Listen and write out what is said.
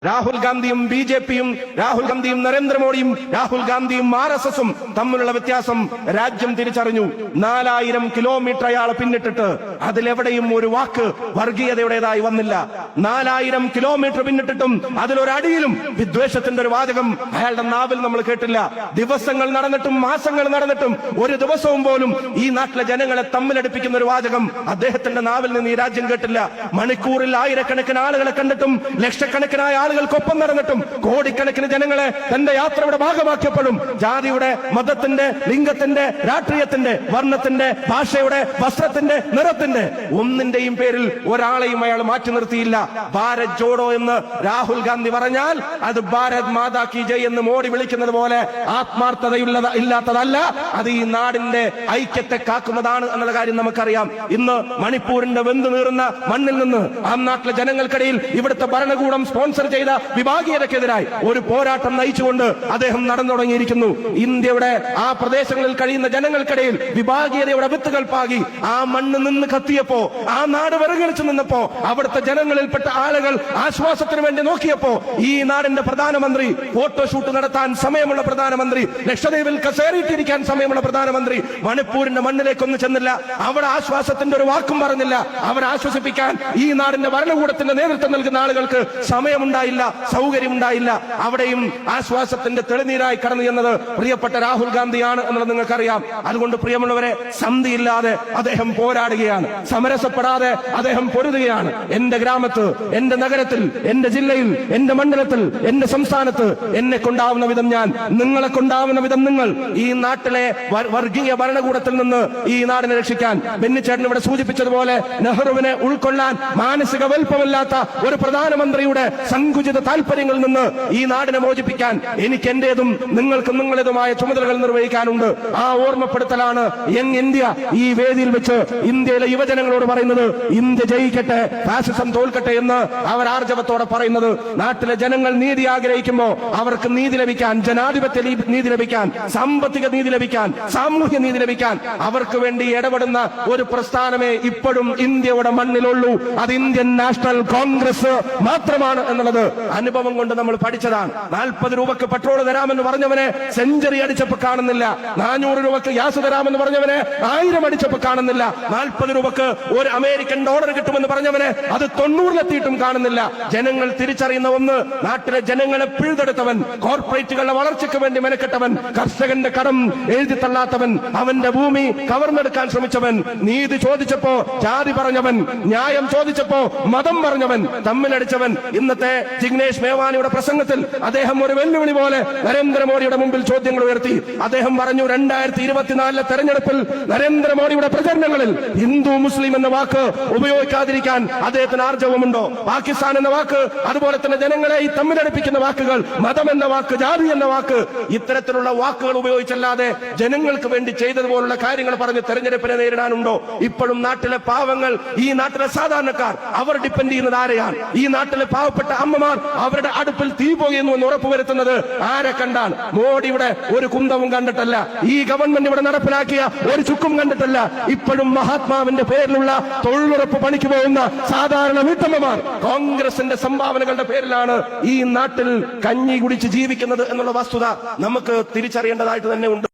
രാഹുൽ ഗാന്ധിയും ബിജെപിയും രാഹുൽ ഗാന്ധിയും നരേന്ദ്രമോദിയും രാഹുൽ ഗാന്ധിയും RSSും തമ്മിലുള്ള വ്യത്യാസം രാജ്യം തിരിച്ചറിഞ്ഞു. 4000 കിലോമീറ്റർ അയാൾ പിന്നിട്ടിട്ട് അതിലെവിടെയും ഒരു വാക്ക് വർഗീയതയുടേതായി വന്നില്ല. 4000 കിലോമീറ്റർ പിന്നിട്ടിട്ടും അതിലൊരടിയിലും വിദ്വേഷത്തിന്റെ ഒരു വാചകം അയാളുടെ നാവിൽ നമ്മൾ കേട്ടില്ല. ദിവസങ്ങൾ നടന്നിട്ടും മാസങ്ങൾ നടന്നിട്ടും ഒരു ദിവസവും പോലും ഈ നാട്ടിലെ ജനങ്ങളെ തമ്മിലടിപ്പിക്കുന്ന ഒരു വാചകം അദ്ദേഹത്തിന്റെ നാവിൽ നിന്ന് ഈ രാജ്യം കേട്ടില്ല. മണിക്കൂറിൽ ആയിരക്കണക്കിന് ആളുകളെ കണ്ടിട്ടും ലക്ഷക്കണക്കിനായ ആളുകൾക്കൊപ്പം നടന്നിട്ടും കോടിക്കണക്കിന് ജനങ്ങളെ തന്റെ യാത്രയുടെ ഭാഗമാക്കിയപ്പോഴും ജാതിയുടെ, മതത്തിന്റെ, ലിംഗത്തിന്റെ, രാഷ്ട്രീയത്തിന്റെ, വർണ്ണത്തിന്റെ, ഭാഷയുടെ, വസ്ത്രത്തിന്റെ, നിറത്തിന്റെ ഒന്നിന്റെയും പേരിൽ ഒരാളെയും അയാൾ മാറ്റി നിർത്തിയില്ല. ഭാരത് ജോഡോ എന്ന് രാഹുൽ ഗാന്ധി പറഞ്ഞാൽ അത് ഭാരത് മാതാ കി ജയ് എന്ന് മോഡി വിളിക്കുന്നത് പോലെ ഇല്ലാത്തതല്ല. അത് ഈ നാടിന്റെ ഐക്യത്തെ കാക്കുന്നതാണ് എന്നുള്ള കാര്യം നമുക്കറിയാം. ഇന്ന് മണിപ്പൂരിന്റെ വെന്തു നീറുന്ന മണ്ണിൽ നിന്ന് ആ നാട്ടിലെ ജനങ്ങൾക്കിടയിൽ ഇവിടുത്തെ ഭരണകൂടം സ്പോൺസർ ചെയ്ത വിഭാഗീയതക്കെതിരായി ഒരു പോരാട്ടം നയിച്ചുകൊണ്ട് അദ്ദേഹം നടന്നു തുടങ്ങിയിരിക്കുന്നു. ഇന്ത്യയുടെ ആ പ്രദേശങ്ങളിൽ കഴിയുന്ന ജനങ്ങൾക്കിടയിൽ വിഭാഗീയതയുടെ വിത്തുകൾ പാകി ആ മണ്ണ് നിന്ന് കത്തിയപ്പോ, ആ നാട് വിറങ്ങലിച്ചു നിന്നപ്പോ, അവിടുത്തെ ജനങ്ങളിൽപ്പെട്ട ആളുകൾ ആശ്വാസത്തിന് വേണ്ടി നോക്കിയപ്പോ ഈ നാടിന്റെ പ്രധാനമന്ത്രി, ഫോട്ടോഷൂട്ട് നടത്താൻ സമയമുള്ള പ്രധാനമന്ത്രി, ലക്ഷദ്വീപിൽ കസേരയിട്ടിരിക്കാൻ സമയമുള്ള പ്രധാനമന്ത്രി മണിപ്പൂരിന്റെ മണ്ണിലേക്കൊന്നും ചെന്നില്ല. അവിടെ ആശ്വാസത്തിന്റെ ഒരു വാക്കും പറഞ്ഞില്ല. അവരെ ആശ്വസിപ്പിക്കാൻ ഈ നാടിന്റെ ഭരണകൂടത്തിന്റെ നേതൃത്വം നൽകുന്ന ആളുകൾക്ക് സമയമുണ്ടായില്ല, സൗകര്യമുണ്ടായില്ല. അവിടെയും ആശ്വാസത്തിന്റെ തെളിനീരായി കടന്നു ചെന്നത് പ്രിയപ്പെട്ട രാഹുൽ ഗാന്ധിയാണ് എന്നുള്ളത് നിങ്ങൾക്കറിയാം. അതുകൊണ്ട് പ്രിയമുള്ളവരെ, സന്ധിയില്ലാതെ അദ്ദേഹം പോരാടുകയാണ്, സമരസപ്പെടാതെ അദ്ദേഹം പൊരുതുകയാണ്. എന്റെ ഗ്രാമത്ത്, എന്റെ നഗരത്തിൽ, എന്റെ ജില്ലയിൽ, എന്റെ മണ്ഡലത്തിൽ, എന്റെ സംസ്ഥാനത്ത് എന്നെ കൊണ്ടാവുന്ന വിധം ഞാൻ, നിങ്ങളെ കൊണ്ടാവുന്ന വിധം നിങ്ങൾ ഈ നാട്ടിലെ വർഗീയ ഭരണകൂടത്തിൽ നിന്ന് ഈ നാടിനെ രക്ഷിക്കാൻ, ബെന്നിച്ചേട്ടൻ ഇവിടെ സൂചിപ്പിച്ചതുപോലെ നെഹ്റുവിനെ ഉൾക്കൊള്ളാൻ മാനസിക വലുപ്പമില്ലാത്ത ഒരു പ്രധാനമന്ത്രിയുടെ സങ്കുചിത താല്പര്യങ്ങളിൽ നിന്ന് ഈ നാടിനെ മോചിപ്പിക്കാൻ എനിക്ക് എന്റേതും നിങ്ങൾക്ക് നിങ്ങളേതുമായ ചുമതലകൾ നിർവഹിക്കാനുണ്ട്. ആ ഓർമ്മപ്പെടുത്തലാണ് യങ് ഇന്ത്യ ഈ വേദിയിൽ വെച്ച് ഇന്ത്യയിലെ യുവജനങ്ങളോട് പറയുന്നത്. ഇന്ത്യ ജയിക്കട്ടെ, ഫാസിസം തോൽക്കട്ടെ എന്ന് അവർ ആർജവത്തോടെ പറയുന്നത്. നാട്ടിലെ ജനങ്ങൾ നീതി ആഗ്രഹിക്കുമ്പോൾ അവർക്ക് നീതി ലഭിക്കാൻ, ജനാധിപത്യ നീതി ലഭിക്കാൻ, സാമ്പത്തിക നീതി ലഭിക്കാൻ, സാമൂഹ്യ നീതി ലഭിക്കാൻ അവർക്ക് വേണ്ടി ഇടപെടുന്ന ഒരു പ്രസ്ഥാനമേ ഇപ്പോഴും ഇന്ത്യയുടെ മണ്ണിലുള്ളൂ. അത് ഇന്ത്യൻ നാഷണൽ കോൺഗ്രസ് മാത്രമാണ് എന്നുള്ളത് അനുഭവം കൊണ്ട് നമ്മൾ പഠിച്ചതാണ്. 40 രൂപക്ക് പെട്രോൾ തരാമെന്ന് പറഞ്ഞവനെ സെഞ്ചുറി അടിച്ചപ്പോ കാണുന്നില്ല. 400 രൂപക്ക് ഗ്യാസ് തരാമെന്ന് പറഞ്ഞവനെ 1000 അടിച്ചപ്പോ കാണുന്നില്ല. 40 രൂപക്ക് ഒരു അമേരിക്കൻ ഡോളർ കിട്ടുമെന്ന് പറഞ്ഞവനെ അത് 90-ലെത്തിയിട്ടും കാണുന്നില്ല. ജനങ്ങൾ തിരിച്ചറിയുന്ന ഒന്ന്, നാട്ടിലെ ജനങ്ങളെ പിഴുതെടുത്തവൻ, കോർപ്പറേറ്റുകളുടെ വളർച്ചയ്ക്ക് വേണ്ടി മെനക്കെട്ടവൻ, കർഷകന്റെ കടം എഴുതി തള്ളാത്തവൻ, അവന്റെ ഭൂമി കവർന്നെടുക്കാൻ ശ്രമിച്ചവൻ, നീതി ചോദിച്ചപ്പോ ജാതി പറഞ്ഞവൻ, ന്യായം ചോദിച്ചപ്പോ മതം പറഞ്ഞവൻ, തമ്മിലടിച്ചവൻ. ഇന്നത്തെ ജിഗ്നേഷ് മേവാനിയുടെ പ്രസംഗത്തിൽ അദ്ദേഹം ഒരു വെല്ലുവിളി പോലെ നരേന്ദ്രമോദിയുടെ മുമ്പിൽ ചോദ്യങ്ങൾ ഉയർത്തി. അദ്ദേഹം പറഞ്ഞു, 2024 തെരഞ്ഞെടുപ്പിൽ നരേന്ദ്രമോദിയുടെ പ്രചരണങ്ങളിൽ ഹിന്ദു മുസ്ലിം എന്ന വാക്ക് ഉപയോഗിക്കാതിരിക്കാൻ അദ്ദേഹത്തിന് ആർജവമുണ്ടോ? പാകിസ്ഥാൻ എന്ന വാക്ക്, അതുപോലെ തന്നെ ജനങ്ങളെ ഈ തമ്മിലടിപ്പിക്കുന്ന വാക്കുകൾ, മതം എന്ന വാക്ക്, ജാതി എന്ന വാക്ക്, ഇത്തരത്തിലുള്ള വാക്കുകൾ ഉപയോഗിച്ചല്ലാതെ ജനങ്ങൾക്ക് വേണ്ടി ചെയ്തതുപോലുള്ള കാര്യങ്ങൾ പറഞ്ഞ് തെരഞ്ഞെടുപ്പിനെ നേരിടാനുണ്ടോ? ഇപ്പോഴും നാട്ടിലെ പാവങ്ങൾ, ഈ നാട്ടിലെ സാധാരണക്കാർ, അവർ ഡിപ്പെൻഡ് ചെയ്യുന്നത് ആരെയാണ്? ഈ നാട്ടിലെ പാവപ്പെട്ട അമ്മമാർ അവരുടെ അടുപ്പിൽ തീ പോകുന്നു എന്ന് ഉറപ്പുവരുത്തുന്നത് ആരെ കണ്ടാണ്? മോഡിയുടെ ഒരു കുന്തവും കണ്ടിട്ടല്ല, ഈ ഗവൺമെന്റ് ഇവിടെ നടപ്പിലാക്കിയ ഒരു ചുക്കും കണ്ടിട്ടല്ല. ഇപ്പോഴും മഹാത്മാവിന്റെ പേരിലുള്ള തൊഴിലുറപ്പ് പണിക്ക് പോകുന്ന സാധാരണ വീട്ടമ്മമാർ കോൺഗ്രസിന്റെ സംഭാവനകളുടെ പേരിലാണ് ഈ നാട്ടിൽ കഞ്ഞി കുടിച്ച് ജീവിക്കുന്നത് എന്നുള്ള വസ്തുത നമുക്ക് തിരിച്ചറിയേണ്ടതായിട്ട് തന്നെ ഉണ്ട്.